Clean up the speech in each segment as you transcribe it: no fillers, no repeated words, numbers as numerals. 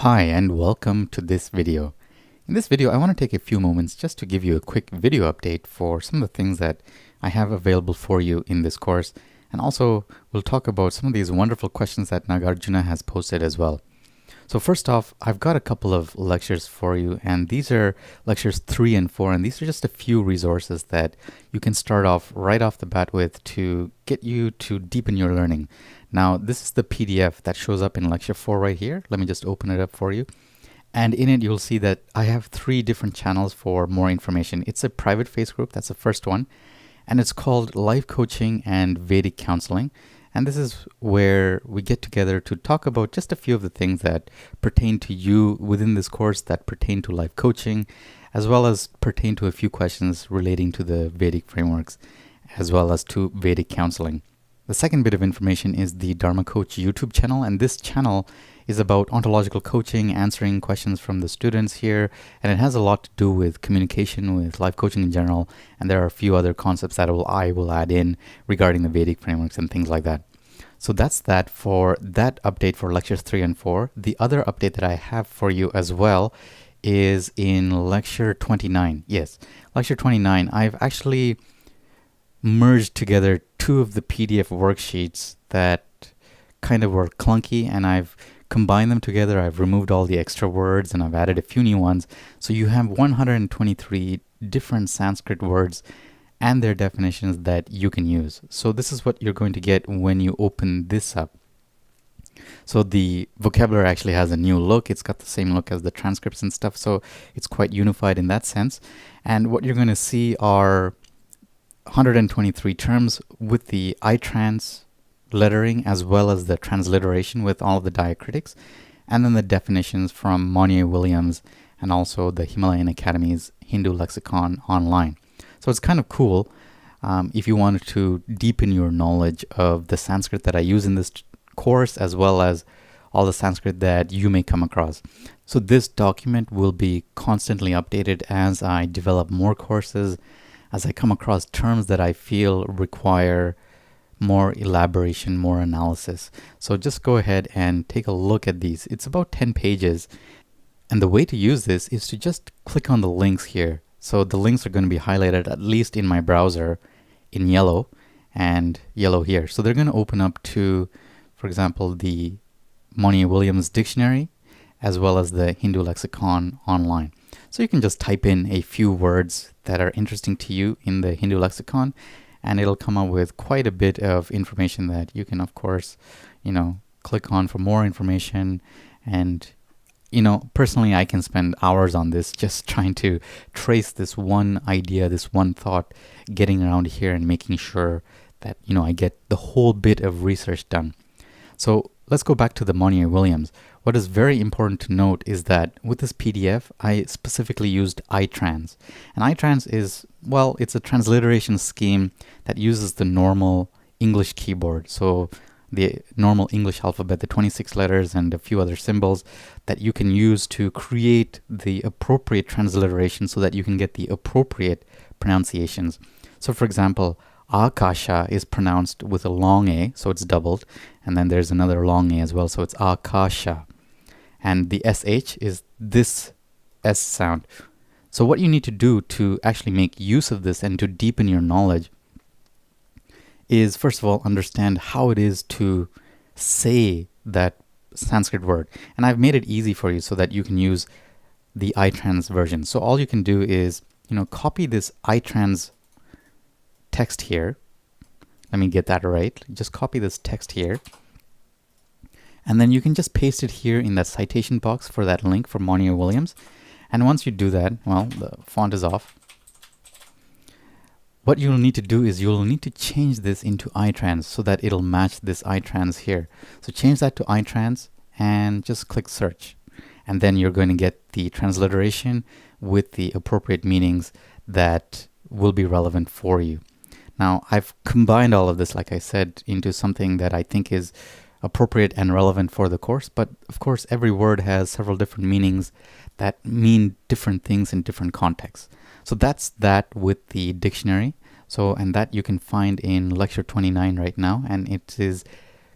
Hi and welcome to this video. In this video I want to take a few moments just to give you a quick video update for some of the things that I have available for you in this course, and also we'll talk about some of these wonderful questions that Nagarjuna has posted as well. So first off, I've got a couple of lectures for you, and these are lectures 3 and 4, and these are just a few resources that you can start off right off the bat with to get you to deepen your learning. Now, this is the PDF that shows up in lecture 4 right here. Let me just open it up for you. And in it, you'll see that I have 3 different channels for more information. It's a private face group, that's the first one. And it's called Life Coaching and Vedic Counseling. And this is where we get together to talk about just a few of the things that pertain to you within this course, that pertain to life coaching, as well as pertain to a few questions relating to the Vedic frameworks, as well as to Vedic counseling. The second bit of information is the Dharma Coach YouTube channel, and this channel is about ontological coaching, answering questions from the students here, and it has a lot to do with communication, with life coaching in general, and there are a few other concepts that I will add in regarding the Vedic frameworks and things like that. So that's that for that update for lectures 3 and 4. The other update that I have for you as well is in lecture 29. Yes, lecture 29. I've actually merged together 2 of the PDF worksheets that kind of were clunky, and I've combined them together. I've removed all the extra words and I've added a few new ones. So you have 123 different Sanskrit words and their definitions that you can use. So this is what you're going to get when you open this up. So the vocabulary actually has a new look. It's got the same look as the transcripts and stuff. So it's quite unified in that sense. And what you're going to see are 123 terms with the itrans lettering, as well as the transliteration with all of the diacritics, and then the definitions from Monier Williams and also the Himalayan Academy's Hindu Lexicon online. So it's kind of cool if you wanted to deepen your knowledge of the Sanskrit that I use in this course, as well as all the Sanskrit that you may come across. So this document will be constantly updated as I develop more courses, as I come across terms that I feel require more elaboration, more analysis. So just go ahead and take a look at these. It's about 10 pages. And the way to use this is to just click on the links here. So the links are going to be highlighted, at least in my browser, in yellow and yellow here. So they're going to open up to, for example, the Monier Williams dictionary, as well as the Hindu lexicon online. So you can just type in a few words that are interesting to you in the Hindu lexicon, and it'll come up with quite a bit of information that you can, of course, click on for more information. And, personally, I can spend hours on this just trying to trace this one idea, this one thought, getting around here and making sure that, I get the whole bit of research done. So let's go back to the Monier Williams. What is very important to note is that with this PDF, I specifically used itrans. And itrans is, well, it's a transliteration scheme that uses the normal English keyboard. So the normal English alphabet, the 26 letters and a few other symbols that you can use to create the appropriate transliteration so that you can get the appropriate pronunciations. So for example, Akasha is pronounced with a long A, so it's doubled, and then there's another long A as well, so it's Akasha. And the SH is this S sound. So what you need to do to actually make use of this and to deepen your knowledge is, first of all, understand how it is to say that Sanskrit word. And I've made it easy for you so that you can use the itrans version. So all you can do is, copy this itrans text here. Let me get that right. Just copy this text here. And then you can just paste it here in that citation box for that link for Monier Williams. And once you do that, well, the font is off. What you'll need to do is you'll need to change this into itrans so that it'll match this itrans here. So change that to itrans and just click search. And then you're going to get the transliteration with the appropriate meanings that will be relevant for you. Now, I've combined all of this, like I said, into something that I think is appropriate and relevant for the course. But of course, every word has several different meanings that mean different things in different contexts. So that's that with the dictionary. And that you can find in lecture 29 right now. And it is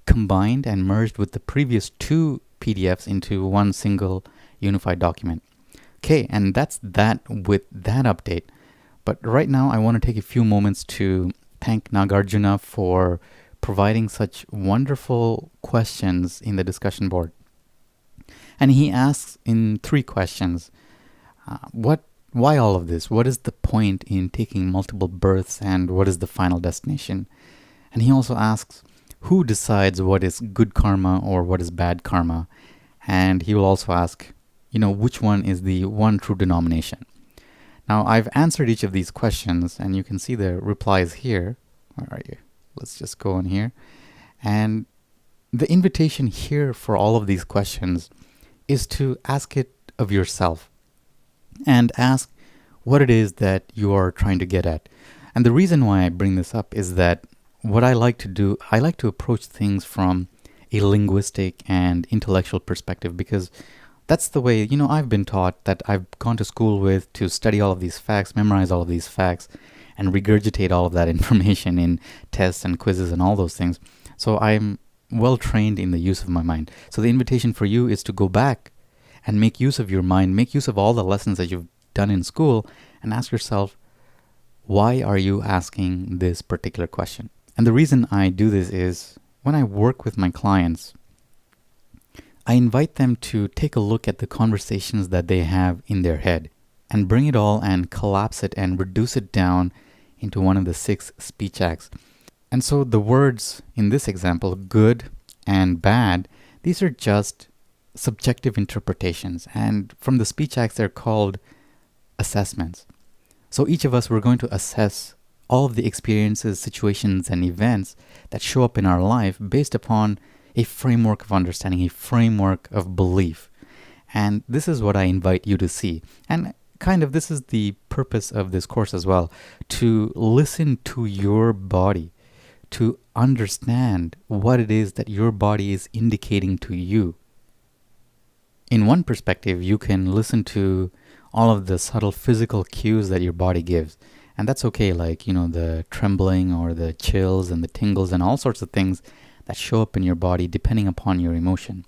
combined and merged with the previous 2 PDFs into one single unified document. Okay, and that's that with that update. But right now I want to take a few moments to thank Nagarjuna for providing such wonderful questions in the discussion board. And he asks in 3 questions. Why all of this? What is the point in taking multiple births, and what is the final destination? And he also asks, who decides what is good karma or what is bad karma? And he will also ask, which one is the one true denomination? Now, I've answered each of these questions, and you can see the replies here. Where are you? Let's just go in here. And the invitation here for all of these questions is to ask it of yourself and ask what it is that you are trying to get at. And the reason why I bring this up is that what I like to do, I like to approach things from a linguistic and intellectual perspective, because that's the way, I've been taught, that I've gone to school with, to study all of these facts, memorize all of these facts, and regurgitate all of that information in tests and quizzes and all those things. So I'm well trained in the use of my mind. So the invitation for you is to go back and make use of your mind, make use of all the lessons that you've done in school, and ask yourself, why are you asking this particular question? And the reason I do this is, when I work with my clients, I invite them to take a look at the conversations that they have in their head and bring it all and collapse it and reduce it down into one of the 6 speech acts. And so the words in this example, good and bad, these are just subjective interpretations, and from the speech acts they're called assessments. So each of us, we're going to assess all of the experiences, situations, and events that show up in our life based upon a framework of understanding, a framework of belief. And this is what I invite you to see. And this is the purpose of this course as well, to listen to your body, to understand what it is that your body is indicating to you. In one perspective, you can listen to all of the subtle physical cues that your body gives. And that's okay, like, the trembling or the chills and the tingles and all sorts of things that show up in your body depending upon your emotion.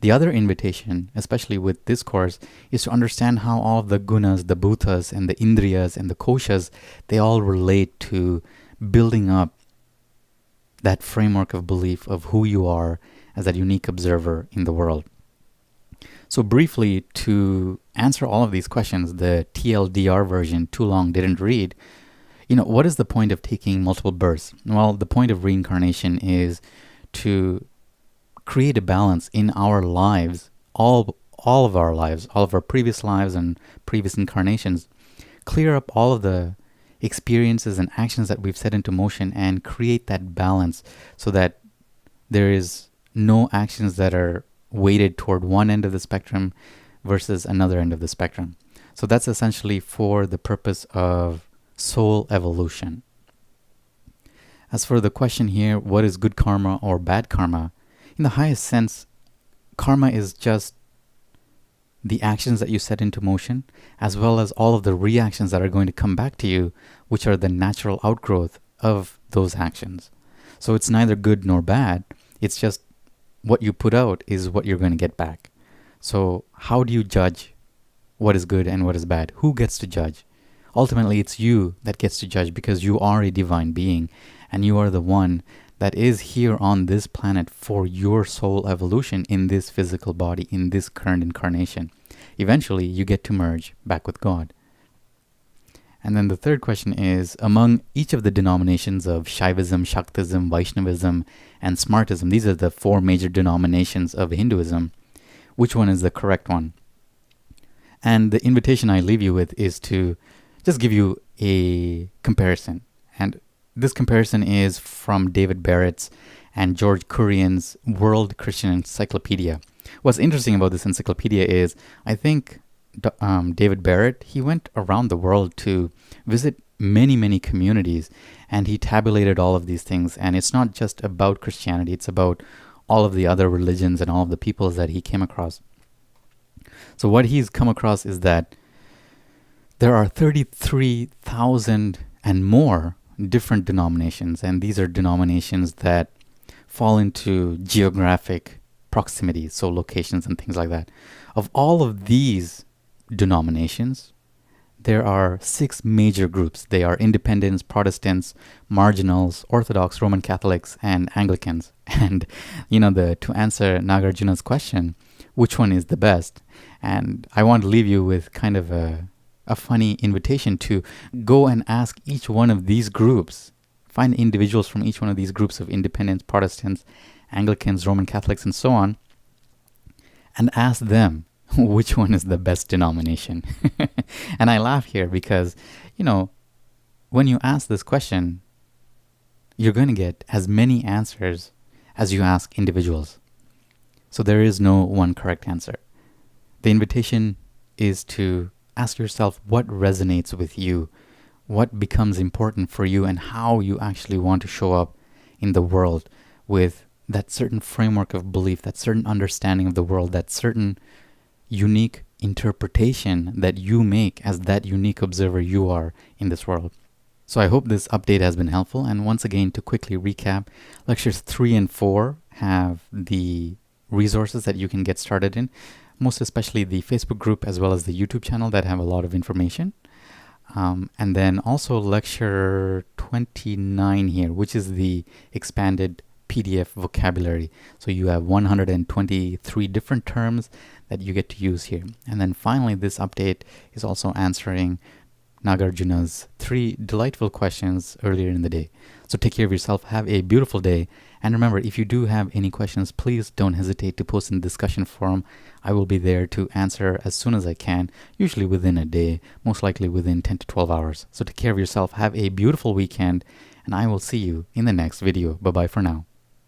The other invitation, especially with this course, is to understand how all of the gunas, the bhutas, and the indriyas and the koshas, they all relate to building up that framework of belief of who you are as that unique observer in the world. So briefly, to answer all of these questions, the TLDR version, too long didn't read, what is the point of taking multiple births? Well, the point of reincarnation is to create a balance in our lives, all of our lives, all of our previous lives and previous incarnations, clear up all of the experiences and actions that we've set into motion and create that balance so that there is no actions that are weighted toward one end of the spectrum versus another end of the spectrum. So that's essentially for the purpose of soul evolution. As for the question here, what is good karma or bad karma? In the highest sense, karma is just the actions that you set into motion, as well as all of the reactions that are going to come back to you, which are the natural outgrowth of those actions. So it's neither good nor bad. It's just what you put out is what you're going to get back. So how do you judge what is good and what is bad? Who gets to judge? Ultimately, it's you that gets to judge, because you are a divine being and you are the one that is here on this planet for your soul evolution in this physical body, in this current incarnation. Eventually, you get to merge back with God. And then the third question is, among each of the denominations of Shaivism, Shaktism, Vaishnavism, and Smartism, these are the 4 major denominations of Hinduism, which one is the correct one? And the invitation I leave you with is to just give you a comparison. And this comparison is from David Barrett's and George Kurian's World Christian Encyclopedia. What's interesting about this encyclopedia is, I think David Barrett, he went around the world to visit many communities, and he tabulated all of these things. And it's not just about Christianity, it's about all of the other religions and all of the peoples that he came across. So what he's come across is that there are 33,000 and more different denominations, and these are denominations that fall into geographic proximity, so locations and things like that. Of all of these denominations, there are 6 major groups. They are Independents, Protestants, Marginals, Orthodox, Roman Catholics, and Anglicans. And to answer Nagarjuna's question, which one is the best? And I want to leave you with kind of a funny invitation to go and ask each one of these groups. Find individuals from each one of these groups of Independents, Protestants, Anglicans, Roman Catholics, and so on, and ask them which one is the best denomination. And I laugh here because, when you ask this question, you're going to get as many answers as you ask individuals. So there is no one correct answer. The invitation is to ask yourself what resonates with you, what becomes important for you, and how you actually want to show up in the world with that certain framework of belief, that certain understanding of the world, that certain unique interpretation that you make as that unique observer you are in this world. So I hope this update has been helpful. And once again, to quickly recap, lectures 3 and 4 have the resources that you can get started in, most especially the Facebook group as well as the YouTube channel that have a lot of information. And then also lecture 29 here, which is the expanded PDF vocabulary. So you have 123 different terms that you get to use here. And then finally, this update is also answering Nagarjuna's 3 delightful questions earlier in the day. So take care of yourself, have a beautiful day, and remember, if you do have any questions, please don't hesitate to post in the discussion forum. I will be there to answer as soon as I can, usually within a day, most likely within 10 to 12 hours. So take care of yourself, have a beautiful weekend, and I will see you in the next video. Bye-bye for now.